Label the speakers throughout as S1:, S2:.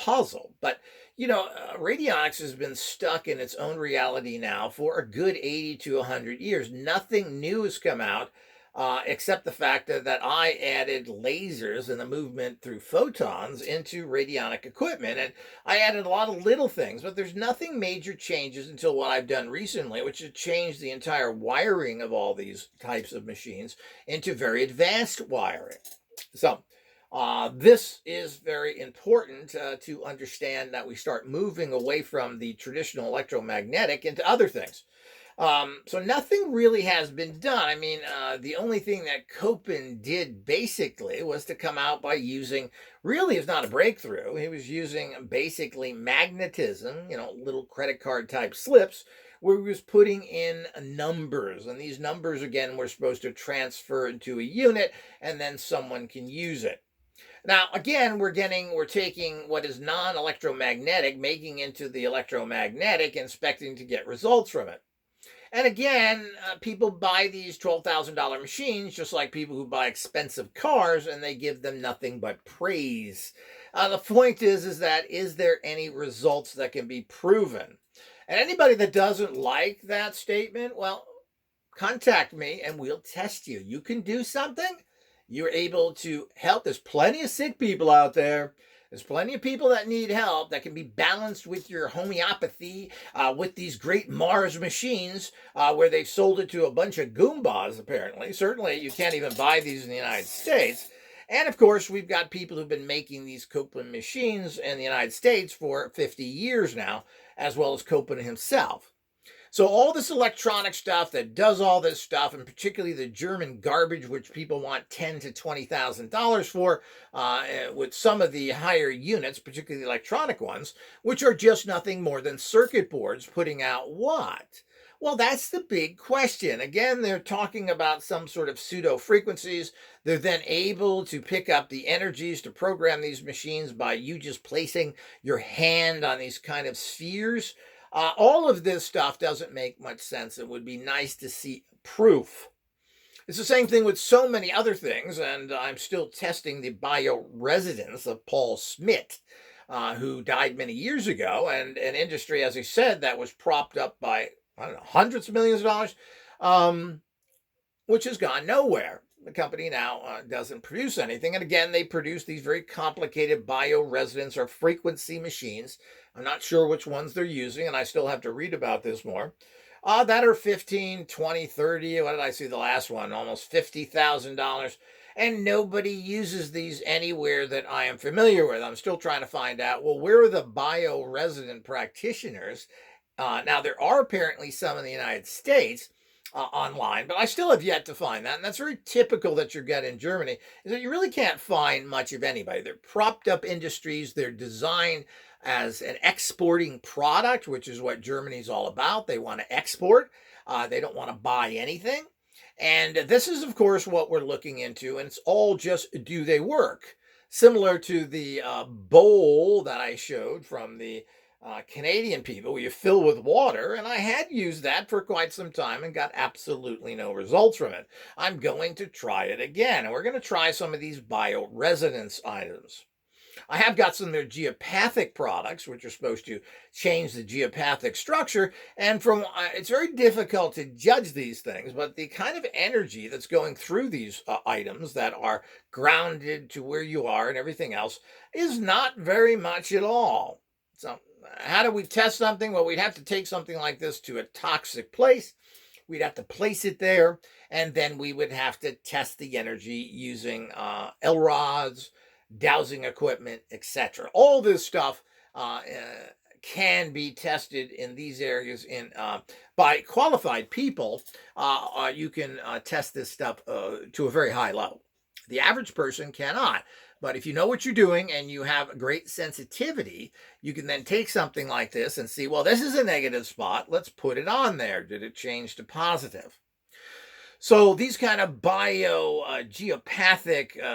S1: puzzle. But, radionics has been stuck in its own reality now for a good 80 to 100 years. Nothing new has come out. Except the fact that I added lasers and the movement through photons into radionic equipment. And I added a lot of little things, but there's nothing major changes until what I've done recently, which is change the entire wiring of all these types of machines into very advanced wiring. So, this is very important to understand that we start moving away from the traditional electromagnetic into other things. So nothing really has been done. I mean, the only thing that Copen did basically was to come out by using, really, it's not a breakthrough. He was using basically magnetism, little credit card type slips, where he was putting in numbers. And these numbers, again, were supposed to transfer into a unit, and then someone can use it. Now, again, we're taking what is non-electromagnetic, making into the electromagnetic, expecting to get results from it. And again, people buy these $12,000 machines just like people who buy expensive cars, and they give them nothing but praise. The point is that is there any results that can be proven? And anybody that doesn't like that statement, well, contact me and we'll test you. You can do something. You're able to help. There's plenty of sick people out there. There's plenty of people that need help that can be balanced with your homeopathy, with these great Mars machines, where they've sold it to a bunch of Goombas, apparently. Certainly, you can't even buy these in the United States. And of course, we've got people who've been making these Copen machines in the United States for 50 years now, as well as Copen himself. So all this electronic stuff that does all this stuff, and particularly the German garbage, which people want $10,000 to $20,000 for, with some of the higher units, particularly the electronic ones, which are just nothing more than circuit boards putting out what? Well, that's the big question. Again, they're talking about some sort of pseudo frequencies. They're then able to pick up the energies to program these machines by you just placing your hand on these kind of spheres. All of this stuff doesn't make much sense. It would be nice to see proof. It's the same thing with so many other things, and I'm still testing the bioresonance of Paul Smith, who died many years ago, and an industry, as I said, that was propped up by, I don't know, hundreds of millions of dollars, which has gone nowhere. The company now doesn't produce anything. And again, they produce these very complicated bioresonance or frequency machines. I'm not sure which ones they're using, and I still have to read about this more. That are 15, 20, 30. What did I see the last one? Almost $50,000. And nobody uses these anywhere that I am familiar with. I'm still trying to find out, well, where are the bioresonant practitioners? Now, there are apparently some in the United States, online, but I still have yet to find that. And that's very typical that you get in Germany, is that you really can't find much of anybody. They're propped up industries. They're designed as an exporting product, which is what Germany's all about. They want to export. They don't want to buy anything. And this is, of course, what we're looking into. And it's all just, do they work? Similar to the bowl that I showed from the Canadian people, where you fill with water, and I had used that for quite some time and got absolutely no results from it. I'm going to try it again, and we're going to try some of these bioresonance items. I have got some of their geopathic products, which are supposed to change the geopathic structure, and it's very difficult to judge these things, but the kind of energy that's going through these items that are grounded to where you are and everything else is not very much at all. So how do we test something? Well, we'd have to take something like this to a toxic place. We'd have to place it there, and then we would have to test the energy using LRODs, dowsing equipment, etc. All this stuff can be tested in these areas by qualified people. You can test this stuff to a very high level. The average person cannot. But if you know what you're doing and you have great sensitivity, you can then take something like this and see, well, this is a negative spot. Let's put it on there. Did it change to positive? So these kind of geopathic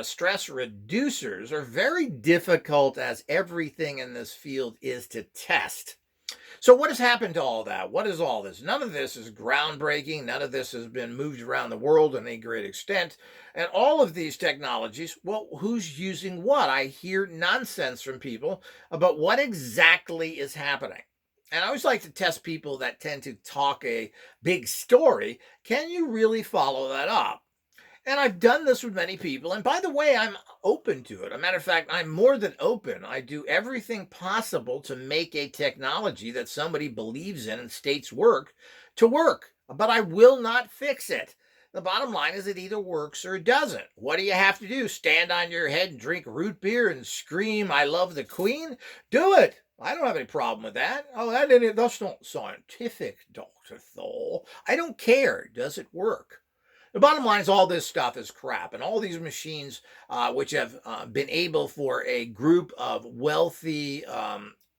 S1: stress reducers are very difficult, as everything in this field is, to test. So what has happened to all that? What is all this? None of this is groundbreaking. None of this has been moved around the world in any great extent. And all of these technologies, well, who's using what? I hear nonsense from people about what exactly is happening. And I always like to test people that tend to talk a big story. Can you really follow that up? And I've done this with many people. And by the way, I'm open to it. As a matter of fact, I'm more than open. I do everything possible to make a technology that somebody believes in and states work to work. But I will not fix it. The bottom line is it either works or it doesn't. What do you have to do? Stand on your head and drink root beer and scream, I love the Queen? Do it. I don't have any problem with that. Oh, that's not scientific, Dr. Thor. I don't care. Does it work? The bottom line is all this stuff is crap, and all these machines, which have been able for a group of wealthy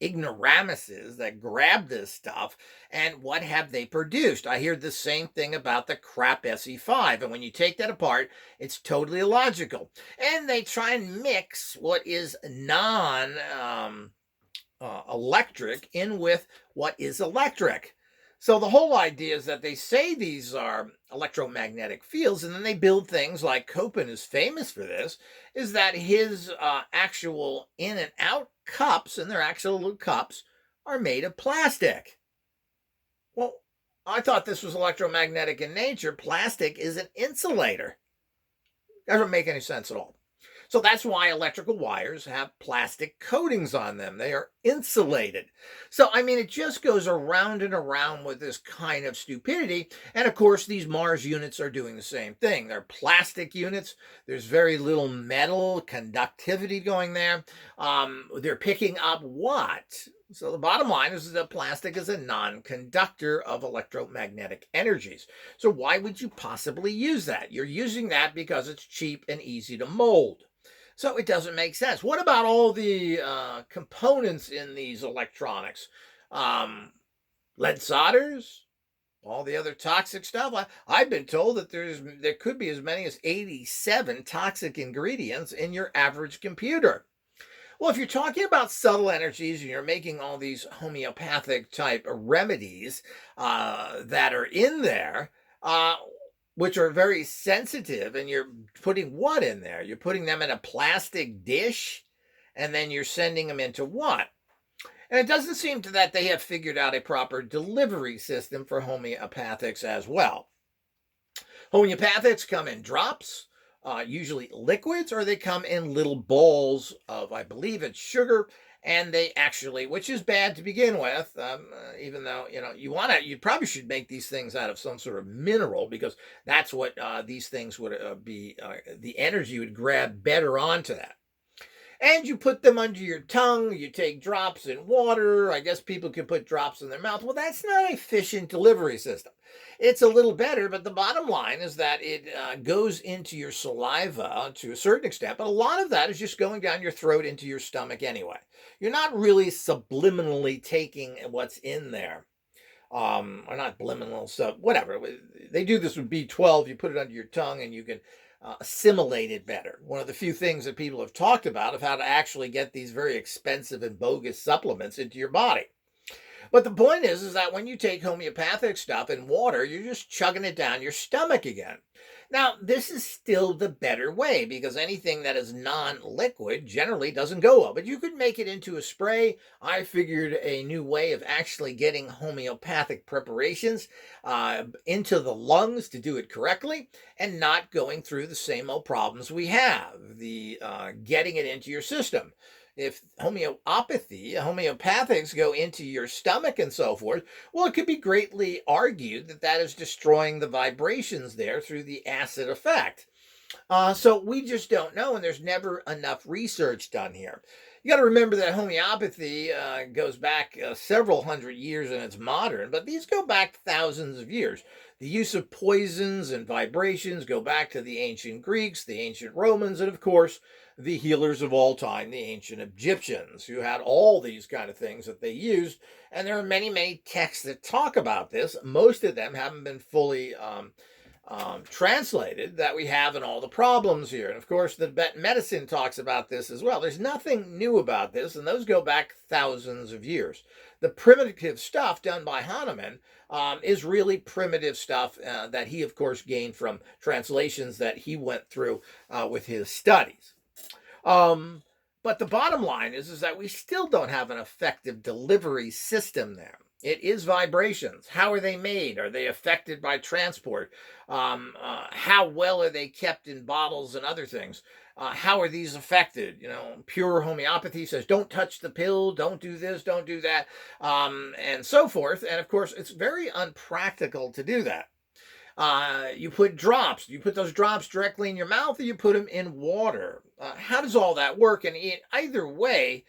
S1: ignoramuses that grab this stuff, and what have they produced? I hear the same thing about the crap SE5, and when you take that apart, it's totally illogical. And they try and mix what is non electric in with what is electric. So the whole idea is that they say these are electromagnetic fields, and then they build things like Copen is famous for this, is that his actual in and out cups, and they're actual little cups, are made of plastic. Well, I thought this was electromagnetic in nature. Plastic is an insulator. Doesn't make any sense at all. So that's why electrical wires have plastic coatings on them. They are insulated. So, I mean, it just goes around and around with this kind of stupidity. And of course, these Mars units are doing the same thing. They're plastic units. There's very little metal conductivity going there. They're picking up what? So the bottom line is that plastic is a non-conductor of electromagnetic energies. So why would you possibly use that? You're using that because it's cheap and easy to mold. So it doesn't make sense. What about all the components in these electronics? Lead solders, all the other toxic stuff. I've been told that there could be as many as 87 toxic ingredients in your average computer. Well, if you're talking about subtle energies and you're making all these homeopathic type remedies that are in there, which are very sensitive, and you're putting what in there? You're putting them in a plastic dish, and then you're sending them into what? And it doesn't seem to that they have figured out a proper delivery system for homeopathics as well. Homeopathics come in drops, usually liquids, or they come in little balls of, I believe it's sugar, and they actually, which is bad to begin with, even though, you probably should make these things out of some sort of mineral, because that's what these things would be, the energy would grab better onto that. And you put them under your tongue. You take drops in water. I guess people can put drops in their mouth. Well, that's not an efficient delivery system. It's a little better, but the bottom line is that it goes into your saliva to a certain extent, but a lot of that is just going down your throat into your stomach anyway. You're not really subliminally taking what's in there. Or not subliminal, so whatever. They do this with B12. You put it under your tongue and you can assimilate it better. One of the few things that people have talked about of how to actually get these very expensive and bogus supplements into your body. But the point is that when you take homeopathic stuff in water, you're just chugging it down your stomach again. Now, this is still the better way, because anything that is non-liquid generally doesn't go well. But you could make it into a spray. I figured a new way of actually getting homeopathic preparations into the lungs to do it correctly and not going through the same old problems we have, the getting it into your system. If homeopathics go into your stomach and so forth, well, it could be greatly argued that that is destroying the vibrations there through the acid effect. So we just don't know, and there's never enough research done here. You got to remember that homeopathy goes back several hundred years and it's modern, but these go back thousands of years. The use of poisons and vibrations go back to the ancient Greeks, the ancient Romans, and of course, the healers of all time, the ancient Egyptians, who had all these kind of things that they used. And there are many, many texts that talk about this. Most of them haven't been fully translated that we have in all the problems here. And of course, the Tibetan medicine talks about this as well. There's nothing new about this, and those go back thousands of years. The primitive stuff done by Hahnemann is really primitive stuff that he, of course, gained from translations that he went through with his studies. But the bottom line is that we still don't have an effective delivery system there. It is vibrations. How are they made? Are they affected by transport? How well are they kept in bottles and other things? How are these affected? You know, pure homeopathy says don't touch the pill, don't do this, don't do that, and so forth. And of course, it's very unpractical to do that. You put drops. You put those drops directly in your mouth, or you put them in water. How does all that work? And either way,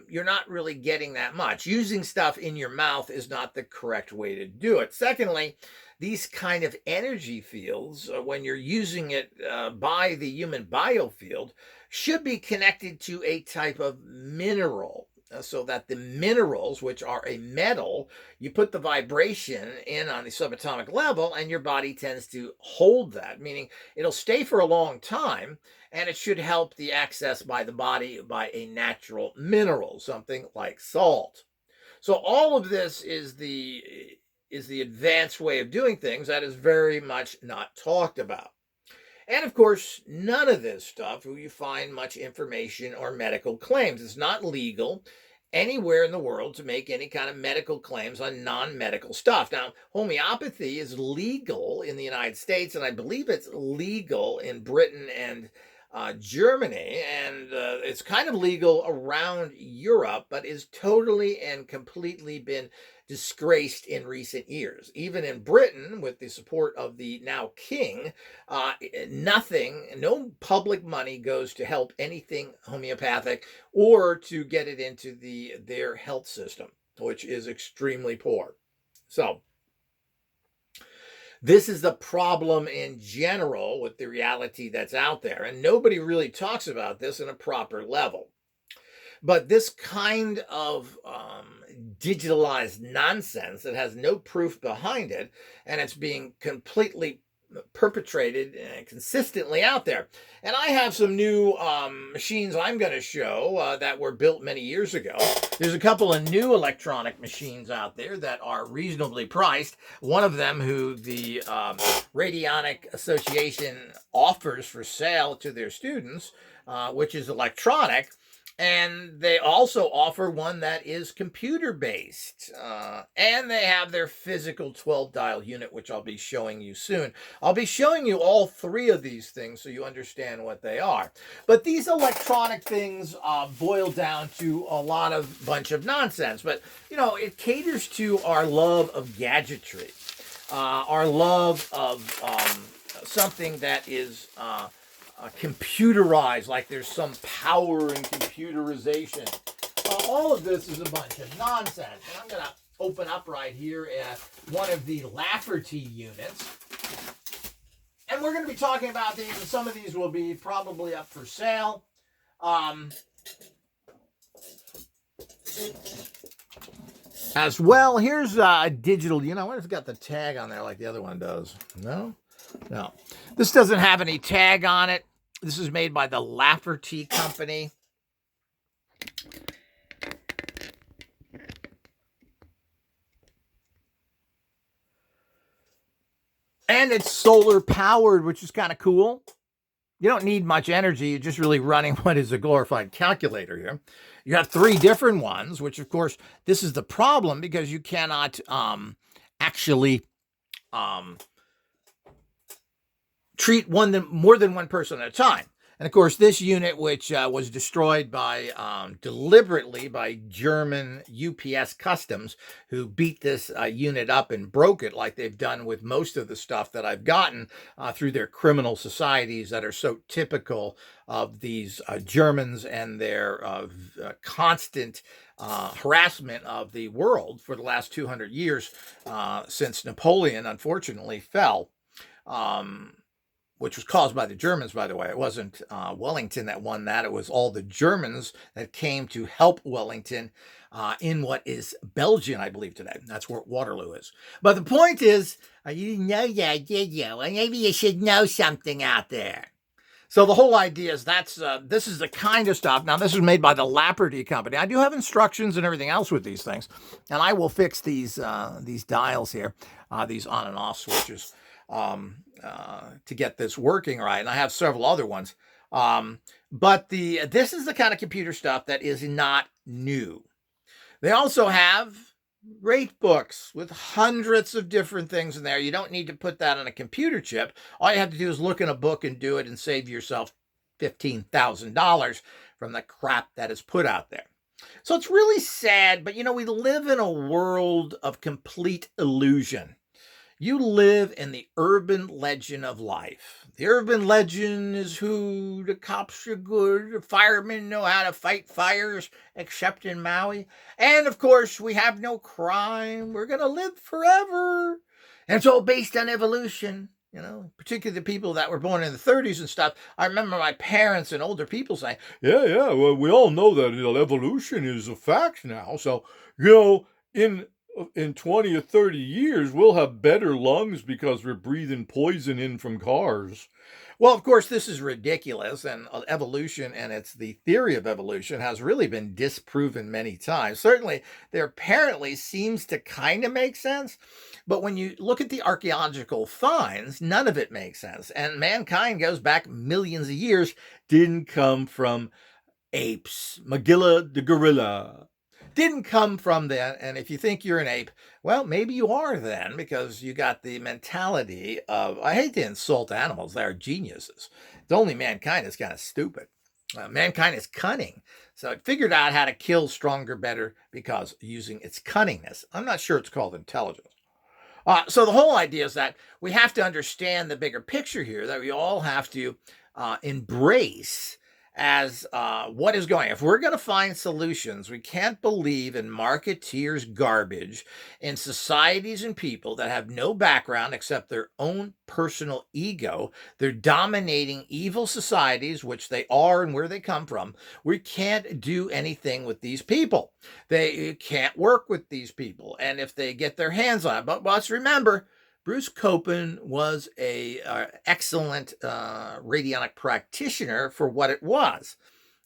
S1: you're not really getting that much. Using stuff in your mouth is not the correct way to do it. Secondly, these kind of energy fields, when you're using it by the human biofield, should be connected to a type of mineral. So that the minerals, which are a metal, you put the vibration in on the subatomic level, and your body tends to hold that, meaning it'll stay for a long time, and it should help the access by the body by a natural mineral, something like salt. So all of this is the advanced way of doing things that is very much not talked about. And of course, none of this stuff will you find much information or medical claims. It's not legal anywhere in the world to make any kind of medical claims on non-medical stuff. Now, homeopathy is legal in the United States, and I believe it's legal in Britain and Germany, and it's kind of legal around Europe, but is totally and completely been disgraced in recent years. Even in Britain, with the support of the now king, no public money goes to help anything homeopathic or to get it into their health system, which is extremely poor. So this is the problem in general with the reality that's out there, and nobody really talks about this in a proper level. But this kind of digitalized nonsense that has no proof behind it, and it's being completely perpetrated consistently out there. And I have some new machines I'm going to show that were built many years ago. There's a couple of new electronic machines out there that are reasonably priced. One of them who the Radionic Association offers for sale to their students, which is electronic. And they also offer one that is computer-based. And they have their physical 12-dial unit, which I'll be showing you soon. I'll be showing you all three of these things so you understand what they are. But these electronic things boil down to a bunch of nonsense. But, you know, it caters to our love of gadgetry, our love of something that is computerized, like there's some power in computerization. All of this is a bunch of nonsense. And I'm going to open up right here at one of the Lafferty units. And we're going to be talking about these, and some of these will be probably up for sale. As well, here's a digital unit. I wonder if it's got the tag on there like the other one does. No? No. This doesn't have any tag on it. This is made by the Lafferty Company. And it's solar powered, which is kind of cool. You don't need much energy. You're just really running what is a glorified calculator here. You have three different ones, which of course, this is the problem because you cannot actually treat more than one person at a time. And of course, this unit, which was destroyed deliberately by German UPS Customs, who beat this unit up and broke it like they've done with most of the stuff that I've gotten through their criminal societies that are so typical of these Germans and their constant harassment of the world for the last 200 years since Napoleon, unfortunately, fell. which was caused by the Germans, by the way. It wasn't Wellington that won that. It was all the Germans that came to help Wellington in what is Belgium, I believe, today. That's where Waterloo is. But the point is, you didn't know that, did you? Well, maybe you should know something out there. So the whole idea is this is the kind of stuff. Now, this is made by the Lapperty Company. I do have instructions and everything else with these things, and I will fix these dials here, these on and off switches, to get this working right. And I have several other ones. But this is the kind of computer stuff that is not new. They also have rate books with hundreds of different things in there. You don't need to put that on a computer chip. All you have to do is look in a book and do it and save yourself $15,000 from the crap that is put out there. So it's really sad, but we live in a world of complete illusion. You live in the urban legend of life. The urban legend is who the cops are good, the firemen know how to fight fires, except in Maui. And of course, we have no crime. We're going to live forever. And it's all based on evolution, particularly the people that were born in the 30s and stuff. I remember my parents and older people saying, yeah, well, we all know that evolution is a fact now. So, in 20 or 30 years, we'll have better lungs because we're breathing poison in from cars. Well, of course, this is ridiculous, and evolution and the theory of evolution has really been disproven many times. Certainly, there apparently seems to kind of make sense, but when you look at the archaeological finds, none of it makes sense. And mankind goes back millions of years, didn't come from apes. Magilla the gorilla didn't come from that. And if you think you're an ape, well, maybe you are then, because you got the mentality of, I hate to insult animals, they're geniuses. It's only mankind is kind of stupid. Mankind is cunning. So it figured out how to kill stronger, better, because using its cunningness. I'm not sure it's called intelligence. So the whole idea is that we have to understand the bigger picture here, that we all have to embrace as what is going. If we're going to find solutions, we can't believe in marketeers' garbage in societies and people that have no background except their own personal ego. They're dominating evil societies, which they are and where they come from. We can't do anything with these people. They can't work with these people. And if they get their hands on it, but let's remember, Bruce Copen was a excellent radionic practitioner for what it was.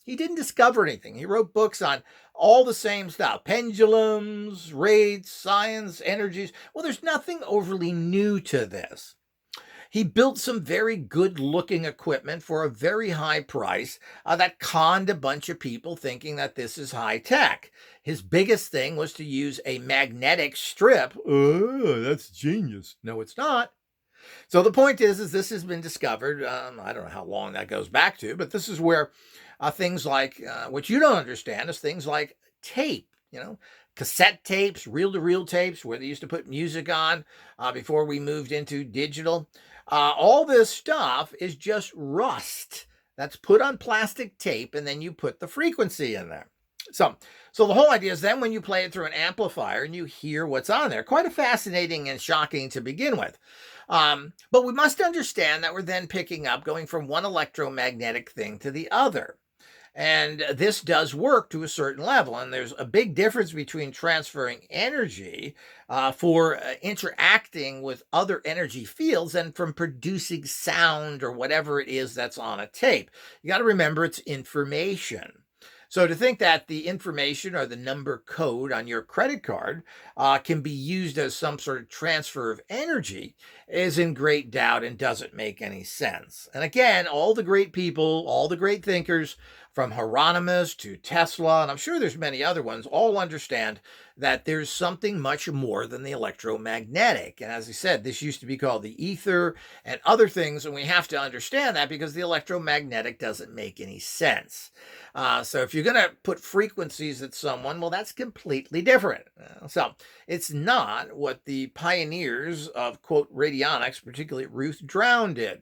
S1: He didn't discover anything. He wrote books on all the same stuff: pendulums, rates, science, energies. Well, there's nothing overly new to this. He built some very good-looking equipment for a very high price that conned a bunch of people thinking that this is high-tech. His biggest thing was to use a magnetic strip. Oh, that's genius. No, it's not. So the point is this has been discovered. I don't know how long that goes back to, but this is where things like, what you don't understand is things like tape, cassette tapes, reel-to-reel tapes, where they used to put music on before we moved into digital. All this stuff is just rust that's put on plastic tape, and then you put the frequency in there. So the whole idea is then when you play it through an amplifier and you hear what's on there, quite fascinating and shocking to begin with. But we must understand that we're then picking up, going from one electromagnetic thing to the other. And this does work to a certain level. And there's a big difference between transferring energy for interacting with other energy fields and from producing sound or whatever it is that's on a tape. You got to remember it's information. So to think that the information or the number code on your credit card can be used as some sort of transfer of energy is in great doubt and doesn't make any sense. And again, all the great people, all the great thinkers, from Hieronymus to Tesla, and I'm sure there's many other ones, all understand that there's something much more than the electromagnetic. And as I said, this used to be called the ether and other things, and we have to understand that because the electromagnetic doesn't make any sense. So if you're going to put frequencies at someone, well, that's completely different. So it's not what the pioneers of, quote, radionics, particularly Ruth Drown, did.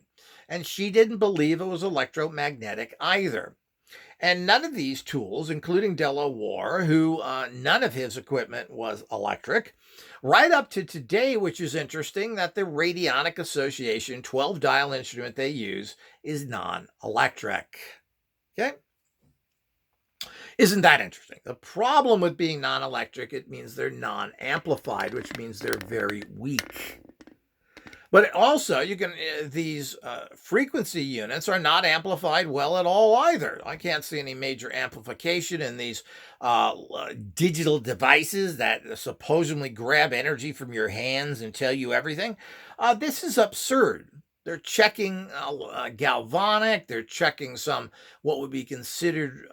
S1: And she didn't believe it was electromagnetic either. And none of these tools, including Delaware, who none of his equipment was electric, right up to today, which is interesting that the Radionic Association 12 dial instrument they use is non electric. Okay. Isn't that interesting? The problem with being non electric, it means they're non amplified, which means they're very weak. But also, these frequency units are not amplified well at all either. I can't see any major amplification in these digital devices that supposedly grab energy from your hands and tell you everything. This is absurd. They're checking galvanic. They're checking some what would be considered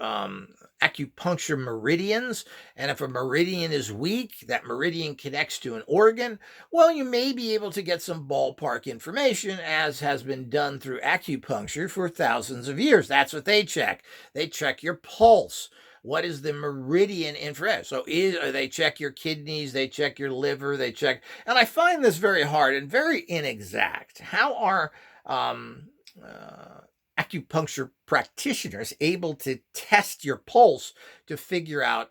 S1: acupuncture meridians. And if a meridian is weak, that meridian connects to an organ. Well, you may be able to get some ballpark information, as has been done through acupuncture for thousands of years. That's what they check. They check your pulse. What is the meridian infrared? So they check your kidneys, they check your liver, they check. And I find this very hard and very inexact. How are acupuncture practitioners able to test your pulse to figure out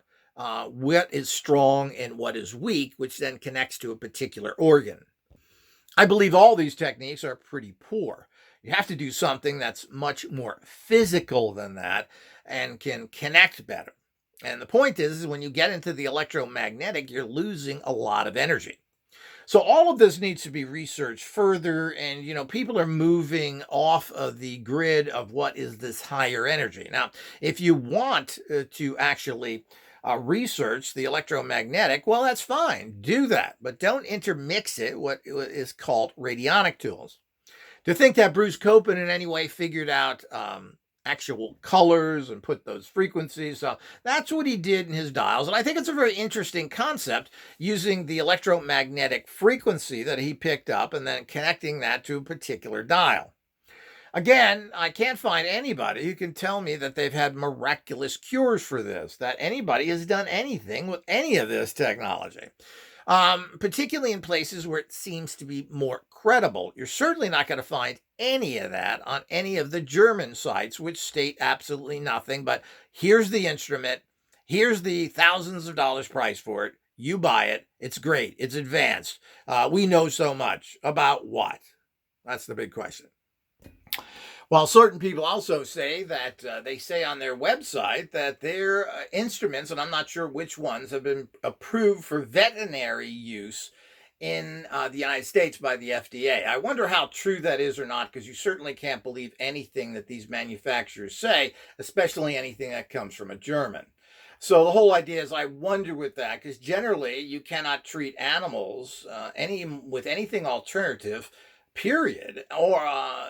S1: what is strong and what is weak, which then connects to a particular organ? I believe all these techniques are pretty poor. You have to do something that's much more physical than that and can connect better. And the point is when you get into the electromagnetic, you're losing a lot of energy. So all of this needs to be researched further, and people are moving off of the grid of what is this higher energy. Now, if you want to actually research the electromagnetic, well, that's fine. Do that, but don't intermix it what is called radionic tools. To think that Bruce Copen in any way figured out actual colors and put those frequencies. So that's what he did in his dials. And I think it's a very interesting concept, using the electromagnetic frequency that he picked up and then connecting that to a particular dial. Again, I can't find anybody who can tell me that they've had miraculous cures for this, that anybody has done anything with any of this technology. Particularly in places where it seems to be more credible. You're certainly not going to find any of that on any of the German sites, which state absolutely nothing but here's the instrument, here's the thousands of dollars price for it, you buy it, it's great, it's advanced. We know so much. About what? That's the big question. While certain people also say that they say on their website that their instruments, and I'm not sure which ones, have been approved for veterinary use in the United States by the FDA. I wonder how true that is or not, because you certainly can't believe anything that these manufacturers say, especially anything that comes from a German. So the whole idea is, I wonder with that, because generally you cannot treat animals with anything alternative, period, or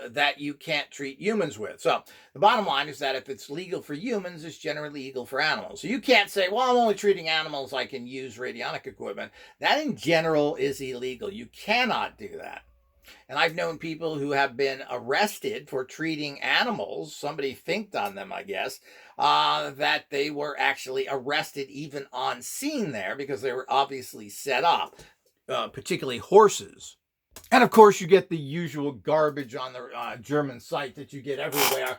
S1: that you can't treat humans with. So the bottom line is that if it's legal for humans, it's generally legal for animals. So you can't say, well, I'm only treating animals, I can use radionic equipment. That in general is illegal. You cannot do that. And I've known people who have been arrested for treating animals. Somebody finked on them, I guess, that they were actually arrested even on scene there because they were obviously set up, particularly horses. And of course, you get the usual garbage on the German site that you get everywhere.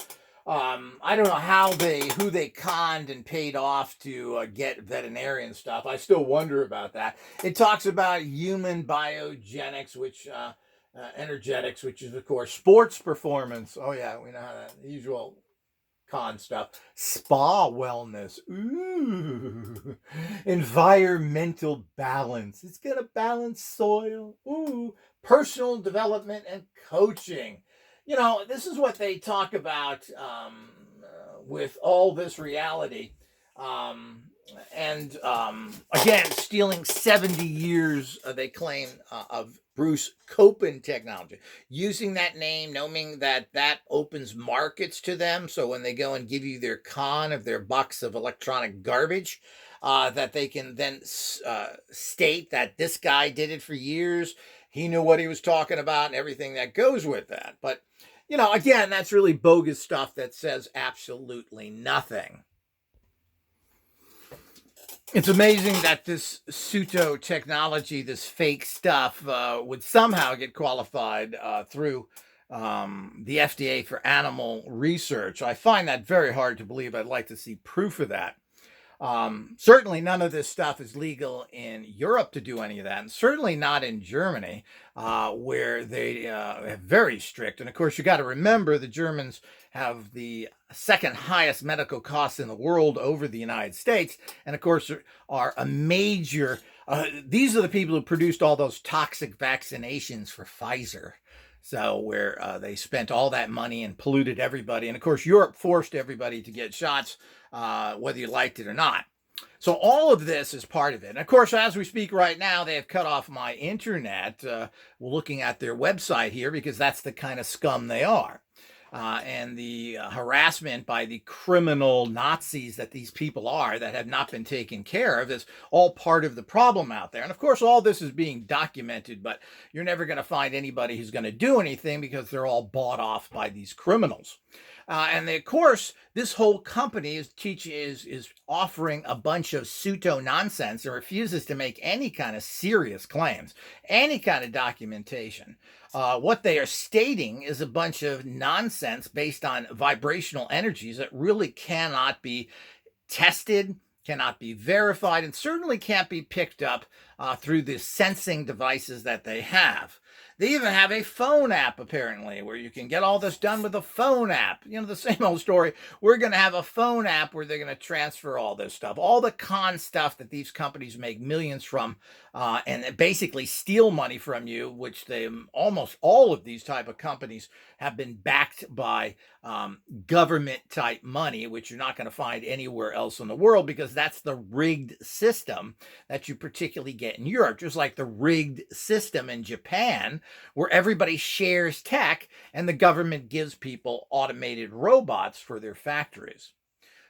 S1: I don't know who they conned and paid off to get veterinarian stuff. I still wonder about that. It talks about human biogenics, which energetics, which is of course sports performance. Oh yeah, we know how that usual con stuff. Spa wellness. Ooh. Environmental balance. It's gonna balance soil. Ooh. Personal development and coaching. This is what they talk about with all this reality. Again, stealing 70 years, they claim, of Bruce Copen technology. Using that name, knowing that opens markets to them. So when they go and give you their con of their box of electronic garbage, that they can then state that this guy did it for years. He knew what he was talking about and everything that goes with that. But, again, that's really bogus stuff that says absolutely nothing. It's amazing that this pseudo technology, this fake stuff, would somehow get qualified through the FDA for animal research. I find that very hard to believe. I'd like to see proof of that. Certainly none of this stuff is legal in Europe to do any of that, and certainly not in Germany, where they are very strict. And of course, you got to remember the Germans have the second highest medical costs in the world over the United States, and of course are a major. These are the people who produced all those toxic vaccinations for Pfizer. So where they spent all that money and polluted everybody, and of course Europe forced everybody to get shots, whether you liked it or not. So all of this is part of it. And of course, as we speak right now, they have cut off my internet. We're looking at their website here because that's the kind of scum they are. And the harassment by the criminal Nazis that these people are that have not been taken care of is all part of the problem out there. And of course, all this is being documented, but you're never going to find anybody who's going to do anything because they're all bought off by these criminals. And of course, this whole company is offering a bunch of pseudo nonsense and refuses to make any kind of serious claims, any kind of documentation. What they are stating is a bunch of nonsense based on vibrational energies that really cannot be tested, cannot be verified, and certainly can't be picked up through the sensing devices that they have. They even have a phone app, apparently, where you can get all this done with a phone app. You know, the same old story. We're going to have a phone app where they're going to transfer all this stuff, all the con stuff that these companies make millions from, and basically steal money from you, which they almost all of these type of companies have been backed by government type money, which you're not going to find anywhere else in the world because that's the rigged system that you particularly get in Europe, just like the rigged system in Japan, where everybody shares tech and the government gives people automated robots for their factories.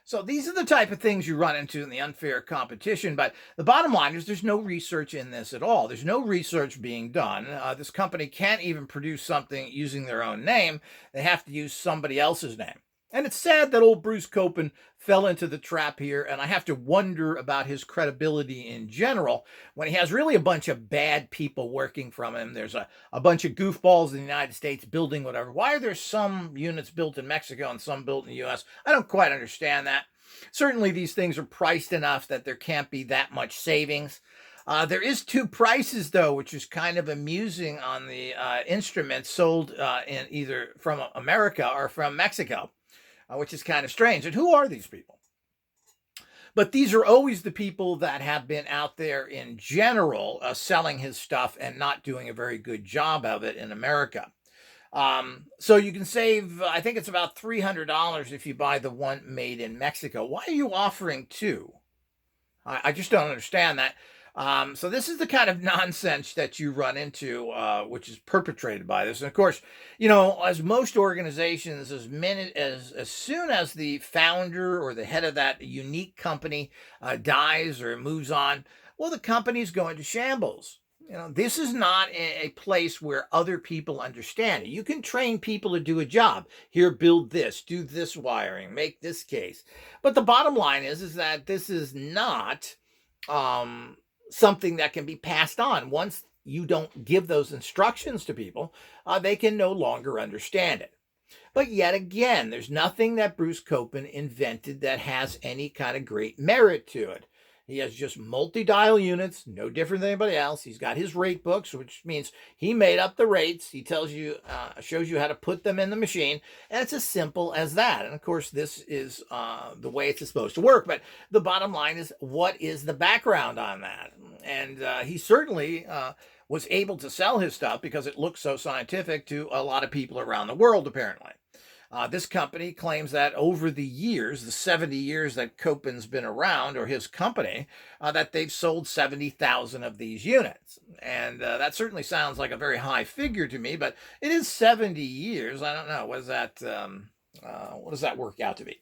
S1: So these are the type of things you run into in the unfair competition. But the bottom line is there's no research in this at all. There's no research being done. This company can't even produce something using their own name. They have to use somebody else's name. And it's sad that old Bruce Copen fell into the trap here, and I have to wonder about his credibility in general when he has really a bunch of bad people working from him. There's a bunch of goofballs in the United States building whatever. Why are there some units built in Mexico and some built in the U.S.? I don't quite understand that. Certainly these things are priced enough that there can't be that much savings. There is two prices, though, which is kind of amusing on the instruments sold in either from America or from Mexico. Which is kind of strange. And who are these people? But these are always the people that have been out there in general selling his stuff and not doing a very good job of it in America. So you can save, I think it's about $300 if you buy the one made in Mexico. Why are you offering two? I just don't understand that. So this is the kind of nonsense that you run into, which is perpetrated by this. And of course, you know, as most organizations, as soon as the founder or the head of that unique company dies or moves on, well, the company's going to shambles. You know, this is not a place where other people understand it. You can train people to do a job. Here, build this, do this wiring, make this case. But the bottom line is that this is not something that can be passed on. Once you don't give those instructions to people, they can no longer understand it. But yet again, there's nothing that Bruce Copen invented that has any kind of great merit to it. He has just multi-dial units, no different than anybody else. He's got his rate books, which means he made up the rates. He tells you, shows you how to put them in the machine, and it's as simple as that. And of course, this is the way it's supposed to work. But the bottom line is, what is the background on that? And he certainly was able to sell his stuff because it looks so scientific to a lot of people around the world, apparently. This company claims that over the years, the 70 years that Copen's been around, or his company, that they've sold 70,000 of these units. And that certainly sounds like a very high figure to me, but it is 70 years. I don't know. What does that work out to be?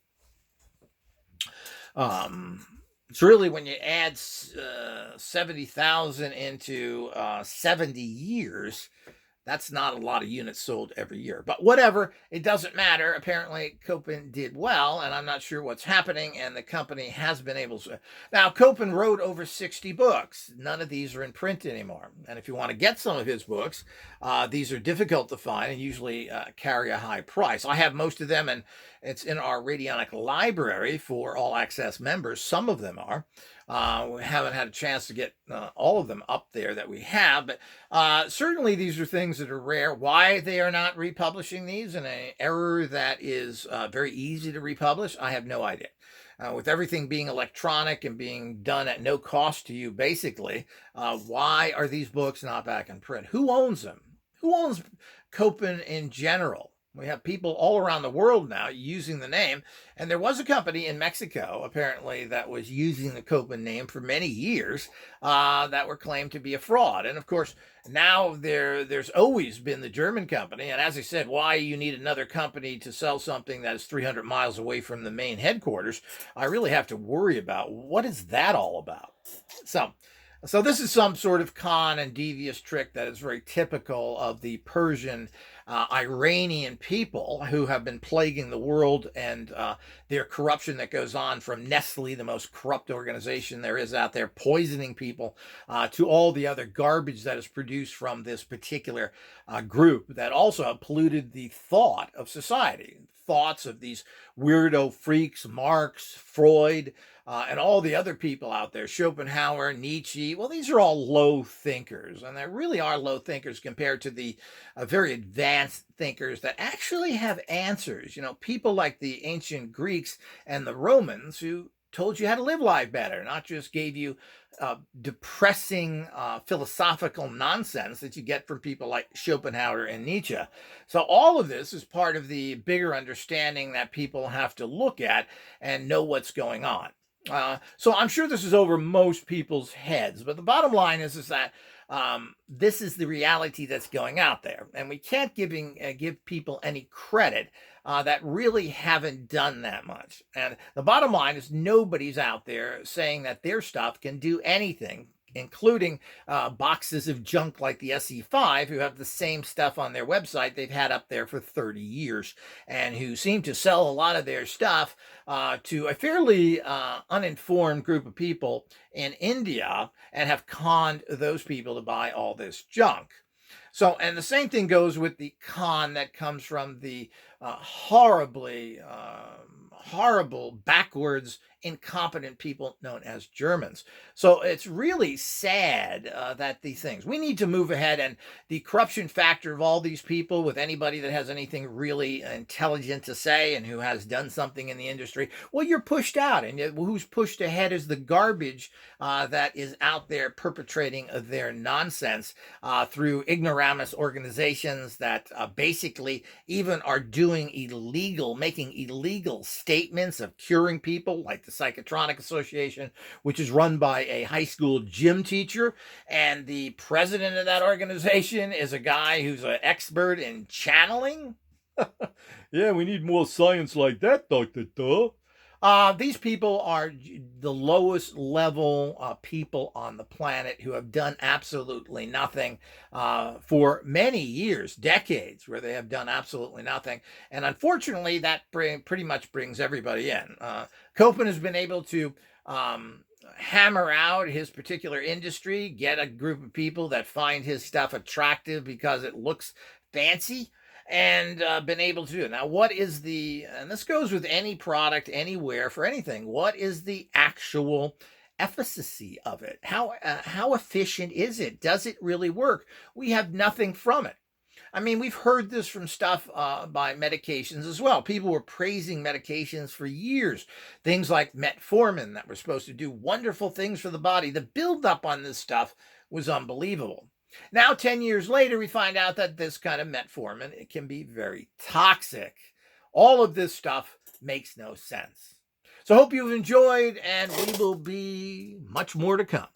S1: It's really when you add 70,000 into 70 years, That's not a lot of units sold every year, but whatever, it doesn't matter. Apparently, Copen did well, and I'm not sure what's happening. And the company has been able to. Now, Copen wrote over 60 books. None of these are in print anymore. And if you want to get some of his books, these are difficult to find and usually carry a high price. I have most of them, and it's in our radionic library for all access members. Some of them are. We haven't had a chance to get all of them up there that we have, but certainly these are things that are rare. Why they are not republishing these in an era that is very easy to republish, I have no idea. With everything being electronic and being done at no cost to you, basically, why are these books not back in print? Who owns them? Who owns Copen in general? We have people all around the world now using the name. And there was a company in Mexico, apparently, that was using the Copen name for many years that were claimed to be a fraud. And of course, now there's always been the German company. And as I said, why you need another company to sell something that is 300 miles away from the main headquarters, I really have to worry about. What is that all about? So this is some sort of con and devious trick that is very typical of the Persian Iranian people who have been plaguing the world, and their corruption that goes on from Nestle, the most corrupt organization there is out there, poisoning people, to all the other garbage that is produced from this particular group that also have polluted the thought of society. Thoughts of these weirdo freaks, Marx, Freud, and all the other people out there, Schopenhauer, Nietzsche. Well, these are all low thinkers, and they really are low thinkers compared to the very advanced thinkers that actually have answers. You know, people like the ancient Greeks and the Romans who told you how to live life better, not just gave you depressing philosophical nonsense that you get from people like Schopenhauer and Nietzsche. So all of this is part of the bigger understanding that people have to look at and know what's going on. So I'm sure this is over most people's heads, but the bottom line is that this is the reality that's going out there, and we can't give people any credit that really haven't done that much. And the bottom line is nobody's out there saying that their stuff can do anything, including boxes of junk like the SE5, who have the same stuff on their website they've had up there for 30 years, and who seem to sell a lot of their stuff to a fairly uninformed group of people in India, and have conned those people to buy all this junk. So, and the same thing goes with the con that comes from the horrible, backwards, incompetent people known as Germans. So it's really sad that these things, we need to move ahead, and the corruption factor of all these people, with anybody that has anything really intelligent to say and who has done something in the industry, well, you're pushed out, and who's pushed ahead is the garbage that is out there perpetrating their nonsense through ignoramus organizations that basically even are making illegal statements of curing people, like the Psychotronic Association, which is run by a high school gym teacher, and the president of that organization is a guy who's an expert in channeling. Yeah, we need more science like that, Dr. Duh. These people are the lowest level people on the planet who have done absolutely nothing for many years, decades, where they have done absolutely nothing. And unfortunately, that pretty much brings everybody in. Copen has been able to hammer out his particular industry, get a group of people that find his stuff attractive because it looks fancy, and been able to do it. Now, and this goes with any product, anywhere, for anything, what is the actual efficacy of it? How efficient is it? Does it really work? We have nothing from it. I mean, we've heard this from stuff by medications as well. People were praising medications for years. Things like metformin that were supposed to do wonderful things for the body. The buildup on this stuff was unbelievable. Now, 10 years later, we find out that this kind of metformin, it can be very toxic. All of this stuff makes no sense. So I hope you've enjoyed, and we will be much more to come.